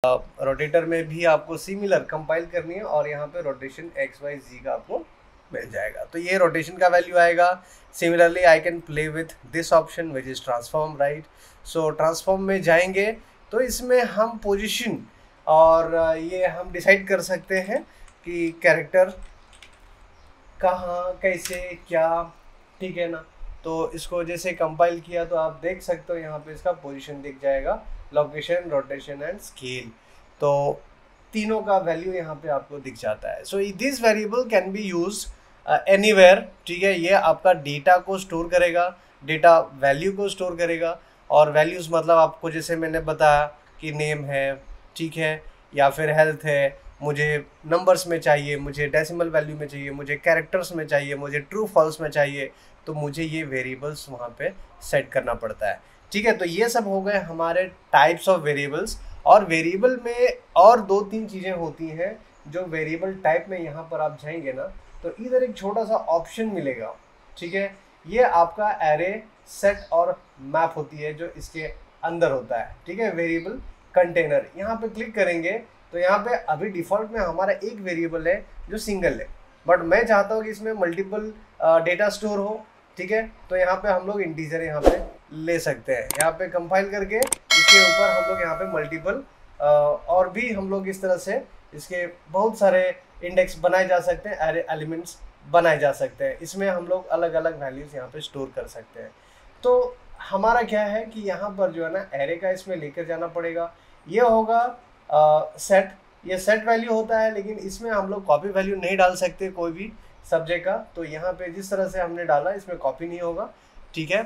Rotator में भी आपको सिमिलर कंपाइल करनी है और यहाँ पे रोटेशन एक्स वाई जी का आपको मिल जाएगा। तो ये रोटेशन का वैल्यू आएगा। Similarly I can play with this option which is transform, right. So transform में जाएंगे तो इसमें हम पोजीशन और ये हम डिसाइड कर सकते हैं कि कैरेक्टर कहाँ कैसे क्या, ठीक है ना। तो इसको जैसे कंपाइल किया तो आप देख सकते हो यहाँ पे इसका पोजीशन दिख जाएगा, लोकेशन, रोटेशन एंड स्केल। तो तीनों का वैल्यू यहाँ पे आपको दिख जाता है। So this variable can be use anywhere, ठीक है। ये आपका डेटा को स्टोर करेगा, डेटा वैल्यू को स्टोर करेगा। और वैल्यूज़ मतलब आपको जैसे मैंने बताया कि नेम है, ठीक है, या फिर हेल्थ है, मुझे नंबर्स में चाहिए, मुझे डेसिमल वैल्यू में चाहिए, मुझे कैरेक्टर्स में चाहिए, मुझे ट्रू फॉल्स में चाहिए, तो मुझे ये वेरिएबल्स वहाँ पे सेट करना पड़ता है, ठीक है। तो ये सब हो गए हमारे टाइप्स ऑफ वेरिएबल्स। और वेरिएबल में और 2-3 चीज़ें होती हैं जो वेरिएबल टाइप में यहाँ पर आप जाएंगे ना तो इधर एक छोटा सा ऑप्शन मिलेगा, ठीक है। ये आपका एरे, सेट और मैप होती है जो इसके अंदर होता है, ठीक है। वेरिएबल कंटेनर यहाँ पे क्लिक करेंगे तो यहाँ पे अभी डिफ़ॉल्ट में हमारा एक वेरिएबल है जो सिंगल है, बट मैं चाहता हूँ कि इसमें मल्टीपल डेटा स्टोर हो, ठीक है। तो यहाँ पे हम लोग इंटीजर यहाँ पे ले सकते हैं। यहाँ पे कंपाइल करके इसके ऊपर हम लोग यहाँ पे मल्टीपल और भी हम लोग इस तरह से इसके बहुत सारे इंडेक्स बनाए जा सकते हैं, एरे एलिमेंट्स बनाए जा सकते हैं। इसमें हम लोग अलग अलग वैल्यूज़ यहाँ पे स्टोर कर सकते हैं। तो हमारा क्या है कि यहाँ पर जो है ना एरे का इसमें लेकर जाना पड़ेगा। ये होगा सेट, ये सेट वैल्यू होता है, लेकिन इसमें हम लोग कॉपी वैल्यू नहीं डाल सकते कोई भी सब्जेक्ट का। तो यहाँ पे जिस तरह से हमने डाला इसमें कॉपी नहीं होगा, ठीक है।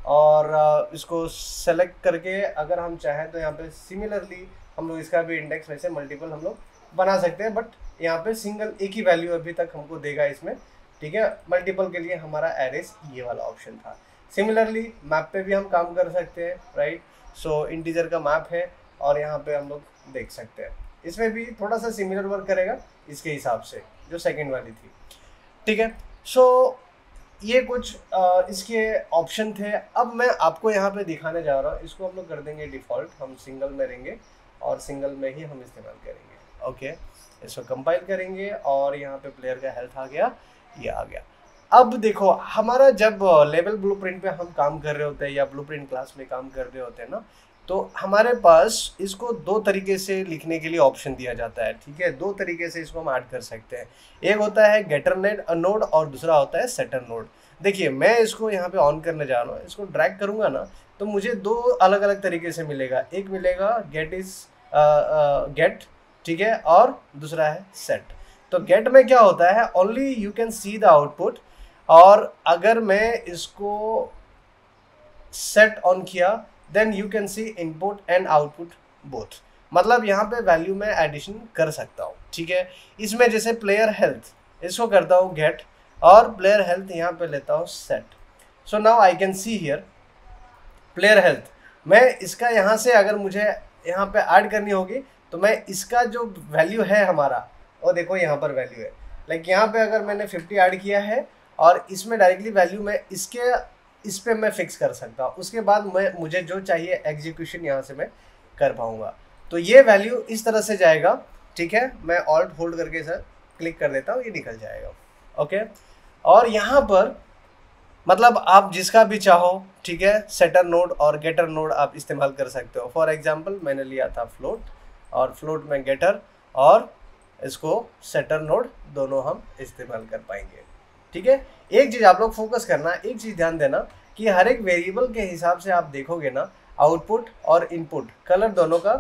और इसको सेलेक्ट करके अगर हम चाहें तो यहाँ पे सिमिलरली हम लोग इसका भी इंडेक्स वैसे मल्टीपल हम लोग बना सकते हैं, बट यहाँ पे सिंगल एक ही वैल्यू अभी तक हमको देगा इसमें, ठीक है। मल्टीपल के लिए हमारा एरेस ये वाला ऑप्शन था। सिमिलरली मैप पे भी हम काम कर सकते हैं, राइट। सो इंटीजर का मैप है और यहाँ पे हम लोग देख सकते हैं, इसमें भी थोड़ा सा सिमिलर वर्क करेगा इसके हिसाब से जो सेकंड वाली थी, ठीक है। सो ये कुछ इसके ऑप्शन थे। अब मैं आपको यहाँ पे दिखाने जा रहा हूँ, इसको हम लोग कर देंगे डिफ़ॉल्ट, हम सिंगल में रहेंगे और सिंगल में ही हम इस्तेमाल करेंगे, ओके। इसको कंपाइल करेंगे और यहाँ पे प्लेयर का हेल्थ आ गया, ये आ गया। अब देखो हमारा जब लेवल ब्लूप्रिंट पे हम काम कर रहे होते हैं या ब्लूप्रिंट क्लास में काम कर रहे होते हैं ना, तो हमारे पास इसको 2 तरीके से लिखने के लिए ऑप्शन दिया जाता है, ठीक है। 2 तरीके से इसको हम ऐड कर सकते हैं। एक होता है गेटर नोड और दूसरा होता है सेटर नोड। देखिए मैं इसको यहाँ पे ऑन करने जा रहा हूँ, इसको ड्रैग करूँगा ना तो मुझे 2 अलग अलग तरीके से मिलेगा। एक मिलेगा गेट, ठीक है, और दूसरा है सेट। तो गेट में क्या होता है, only you can see the output, और अगर मैं इसको सेट ऑन किया then you can see input and output both. मतलब यहाँ पे वैल्यू में एडिशन कर सकता हूँ, ठीक है। इसमें जैसे प्लेयर हेल्थ, इसको करता हूँ गेट और प्लेयर हेल्थ यहाँ पे लेता हूँ set. So now I can see here player health. मैं इसका यहाँ से अगर मुझे यहाँ पे ऐड करनी होगी तो मैं इसका जो वैल्यू है हमारा, और देखो यहाँ पर वैल्यू है, लाइक यहाँ पे अगर मैंने 50 ऐड किया है और इसमें डायरेक्टली वैल्यू मैं इस पे मैं फिक्स कर सकता हूँ। उसके बाद मुझे जो चाहिए एग्जीक्यूशन यहाँ से मैं कर पाऊँगा। तो ये वैल्यू इस तरह से जाएगा, ठीक है। मैं ऑल्ट होल्ड करके सर क्लिक कर देता हूँ, ये निकल जाएगा, ओके। और यहाँ पर मतलब आप जिसका भी चाहो, ठीक है, सेटर नोड और गेटर नोड आप इस्तेमाल कर सकते हो। फॉर एग्जांपल मैंने लिया था फ्लोट, और फ्लोट में गेटर और इसको सेटर नोड दोनों हम इस्तेमाल कर पाएंगे, ठीक है। एक चीज़ आप लोग फोकस करना, एक चीज़ ध्यान देना कि हर एक वेरिएबल के हिसाब से आप देखोगे ना आउटपुट और इनपुट कलर दोनों का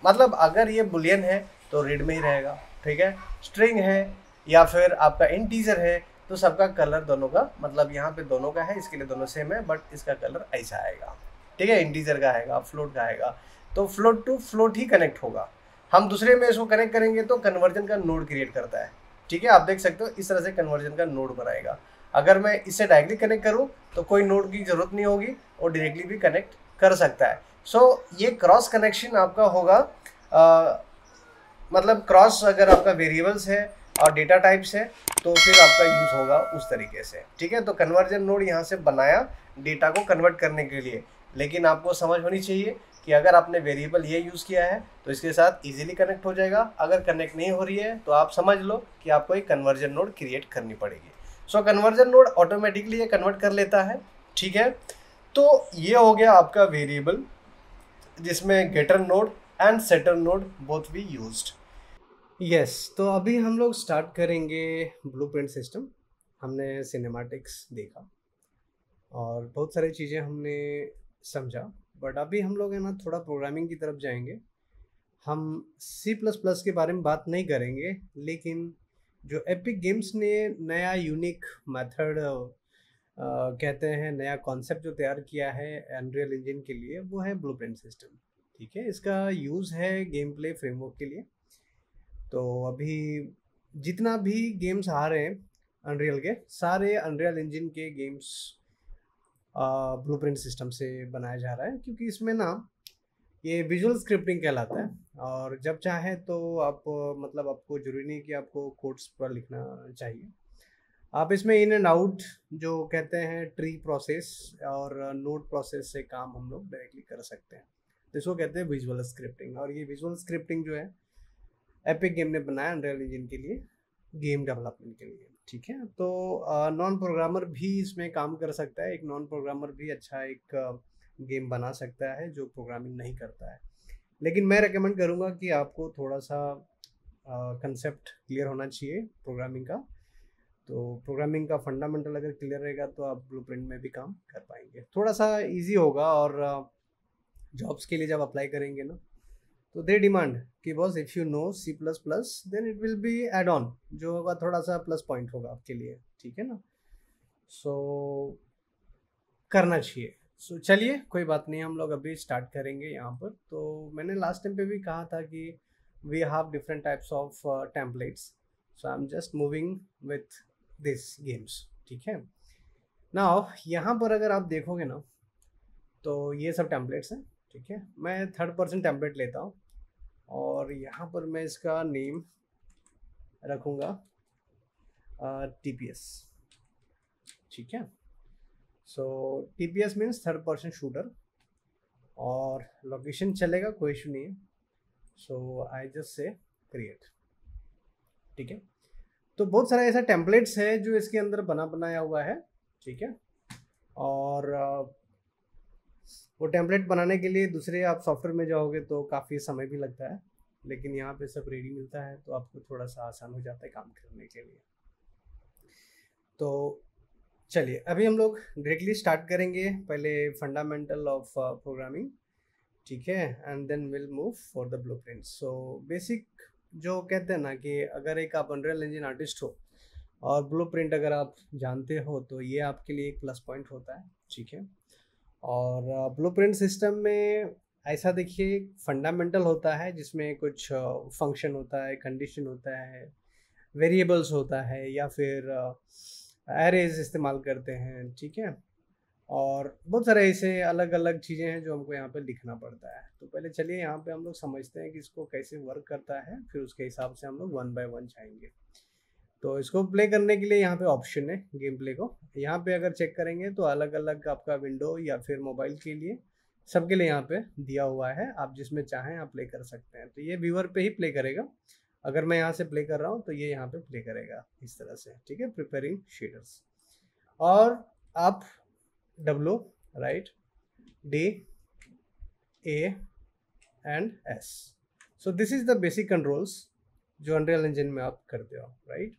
मतलब अगर ये बुलियन है तो रेड में ही रहेगा, ठीक है। स्ट्रिंग है या फिर आपका इंटीजर है तो सबका कलर दोनों का, मतलब यहाँ पे दोनों का है, इसके लिए दोनों सेम है, बट इसका कलर ऐसा आएगा, ठीक है। इंटीजर का आएगा, फ्लोट का आएगा, तो फ्लोट टू फ्लोट ही कनेक्ट होगा। हम दूसरे में इसको कनेक्ट करेंगे तो कन्वर्जन का नोड क्रिएट करता है, ठीक है। आप देख सकते हो इस तरह से कन्वर्जन का नोड बनाएगा। अगर मैं इससे डायरेक्टली कनेक्ट करूँ तो कोई नोड की ज़रूरत नहीं होगी और डायरेक्टली भी कनेक्ट कर सकता है। सो ये क्रॉस कनेक्शन आपका होगा, मतलब क्रॉस अगर आपका वेरिएबल्स है और डेटा टाइप्स है तो फिर आपका यूज़ होगा उस तरीके से, ठीक है। तो कन्वर्जन नोड यहाँ से बनाया डेटा को कन्वर्ट करने के लिए, लेकिन आपको समझ होनी चाहिए कि अगर आपने वेरिएबल ये यूज़ किया है तो इसके साथ इजीली कनेक्ट हो जाएगा। अगर कनेक्ट नहीं हो रही है तो आप समझ लो कि आपको एक कन्वर्जन नोड क्रिएट करनी पड़ेगी। सो कन्वर्जन नोड ऑटोमेटिकली ये कन्वर्ट कर लेता है, ठीक है। तो ये हो गया आपका वेरिएबल जिसमें getter node and setter node both be used. Yes, तो अभी हम लोग स्टार्ट करेंगे ब्लूप्रिंट सिस्टम। हमने सिनेमैटिक्स देखा और बहुत सारी चीज़ें हमने समझा, बट अभी हम लोग है ना थोड़ा प्रोग्रामिंग की तरफ जाएंगे। हम C++ के बारे में बात नहीं करेंगे, लेकिन जो एपिक गेम्स ने नया यूनिक मेथड कहते हैं, नया कॉन्सेप्ट जो तैयार किया है अनरियल इंजन के लिए, वो है ब्लूप्रिंट सिस्टम, ठीक है। इसका यूज़ है गेम प्ले फ्रेमवर्क के लिए। तो अभी जितना भी गेम्स आ रहे हैं अनरियल के, सारे अनरियल इंजन के गेम्स ब्लूप्रिंट सिस्टम से बनाया जा रहा है, क्योंकि इसमें ना ये विजुअल स्क्रिप्टिंग कहलाता है। और जब चाहे तो आप मतलब आपको जरूरी नहीं कि आपको कोड्स पर लिखना चाहिए। आप इसमें इन एंड आउट जो कहते हैं ट्री प्रोसेस और नोड प्रोसेस से काम हम लोग डायरेक्टली कर सकते हैं। तो इसको कहते हैं विजुअल स्क्रिप्टिंग। और ये विजुअल स्क्रिप्टिंग जो है एपिक गेम ने बनाया अनरियल इंजन के लिए, गेम डेवलपमेंट के लिए, ठीक है। तो नॉन प्रोग्रामर भी इसमें काम कर सकता है। एक नॉन प्रोग्रामर भी अच्छा एक गेम बना सकता है जो प्रोग्रामिंग नहीं करता है। लेकिन मैं रेकमेंड करूँगा कि आपको थोड़ा सा कंसेप्ट क्लियर होना चाहिए प्रोग्रामिंग का। तो प्रोग्रामिंग का फंडामेंटल अगर क्लियर रहेगा तो आप ब्लूप्रिंट में भी काम कर पाएंगे, थोड़ा सा इजी होगा। और जॉब्स के लिए जब अप्लाई करेंगे ना, तो दे डिमांड कि boss if you know C++ then it will be add on, जो होगा थोड़ा सा प्लस पॉइंट होगा आपके लिए, ठीक है ना। सो करना चाहिए। सो चलिए, कोई बात नहीं, हम लोग अभी स्टार्ट करेंगे यहाँ पर। तो मैंने लास्ट टाइम पे भी कहा था कि we have different types of templates, so I am just moving with this games, ठीक है। नाउ यहाँ पर अगर आप देखोगे ना, तो ये सब टेम्पलेट्स हैं, ठीक है। मैं थर्ड पर्सन टेम्पलेट लेता हूँ और यहाँ पर मैं इसका नेम रखूँगा TPS, ठीक है। सो TPS means third person shooter, और लोकेशन चलेगा, कोई इशू नहीं है। सो आई जस्ट से क्रिएट, ठीक है। तो बहुत सारे ऐसा टेम्पलेट्स है जो इसके अंदर बनाया हुआ है, ठीक है। और वो टेम्पलेट बनाने के लिए दूसरे आप सॉफ्टवेयर में जाओगे तो काफ़ी समय भी लगता है, लेकिन यहाँ पे सब रेडी मिलता है, तो आपको थोड़ा सा आसान हो जाता है काम करने के लिए। तो चलिए, अभी हम लोग डायरेक्टली स्टार्ट करेंगे, पहले फंडामेंटल ऑफ प्रोग्रामिंग, ठीक है, and then will move for the blueprint. So basic जो कहते हैं ना कि अगर एक आप अनरियल इंजन आर्टिस्ट हो और ब्लूप्रिंट अगर आप जानते हो, तो ये आपके लिए एक प्लस पॉइंट होता है, ठीक है। और ब्लूप्रिंट सिस्टम में ऐसा देखिए फंडामेंटल होता है जिसमें कुछ फंक्शन होता है, कंडीशन होता है, वेरिएबल्स होता है, या फिर एरेज इस्तेमाल करते हैं, ठीक है। और बहुत सारे ऐसे अलग अलग चीज़ें हैं जो हमको यहाँ पे लिखना पड़ता है। तो पहले चलिए यहाँ पे हम लोग समझते हैं कि इसको कैसे वर्क करता है, फिर उसके हिसाब से हम लोग वन बाय वन जाएंगे। तो इसको प्ले करने के लिए यहाँ पे ऑप्शन है गेम प्ले को, यहाँ पे अगर चेक करेंगे तो अलग अलग आपका विंडो या फिर मोबाइल के लिए, सबके लिए यहाँ पे दिया हुआ है। आप जिसमें चाहें आप प्ले कर सकते हैं। तो ये व्यूअर पे ही प्ले करेगा। अगर मैं यहाँ से प्ले कर रहा हूँ तो ये यहाँ पे प्ले करेगा इस तरह से, ठीक है। प्रिपेयरिंग शेडर्स, और आप W, right, D, A and S। So this is the basic controls जो अनरियल इंजन में आप करते हो, राइट।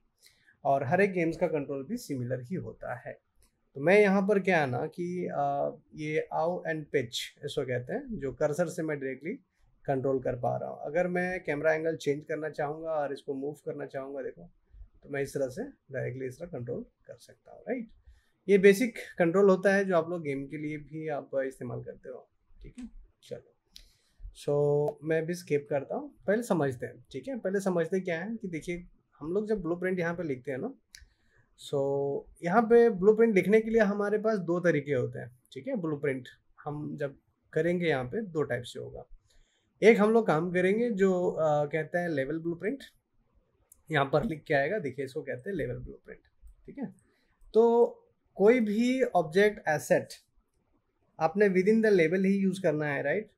और हर एक गेम्स का कंट्रोल भी सिमिलर ही होता है। तो मैं यहाँ पर क्या है ना कि ये आउ एंड पिच इसको कहते हैं, जो कर्सर से मैं डायरेक्टली कंट्रोल कर पा रहा हूँ। अगर मैं कैमरा एंगल चेंज करना चाहूँगा और इसको मूव करना चाहूँगा, देखो, तो मैं इस तरह से डायरेक्टली इस तरह कंट्रोल कर सकता हूँ, राइट। ये बेसिक कंट्रोल होता है जो आप लोग गेम के लिए भी आप इस्तेमाल करते हो, ठीक है। चलो, सो मैं भी स्किप करता हूँ, पहले समझते हैं, ठीक है। पहले समझते क्या है कि देखिए, हम लोग जब ब्लूप्रिंट यहाँ पे लिखते हैं ना, सो यहाँ पे ब्लूप्रिंट लिखने के लिए हमारे पास दो तरीके होते हैं, ठीक है। ब्लूप्रिंट हम जब करेंगे यहाँ पे दो टाइप से होगा। एक हम लोग काम करेंगे जो कहते हैं लेवल ब्लूप्रिंट, यहाँ पर लिख के आएगा, देखिए, इसको कहते हैं लेवल ब्लूप्रिंट, ठीक है। तो कोई भी ऑब्जेक्ट एसेट आपने with in the level he use करना है, राइट।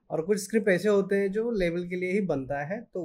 और कुछ स्क्रिप्ट ऐसे होते हैं जो लेवल के लिए ही बनता है, तो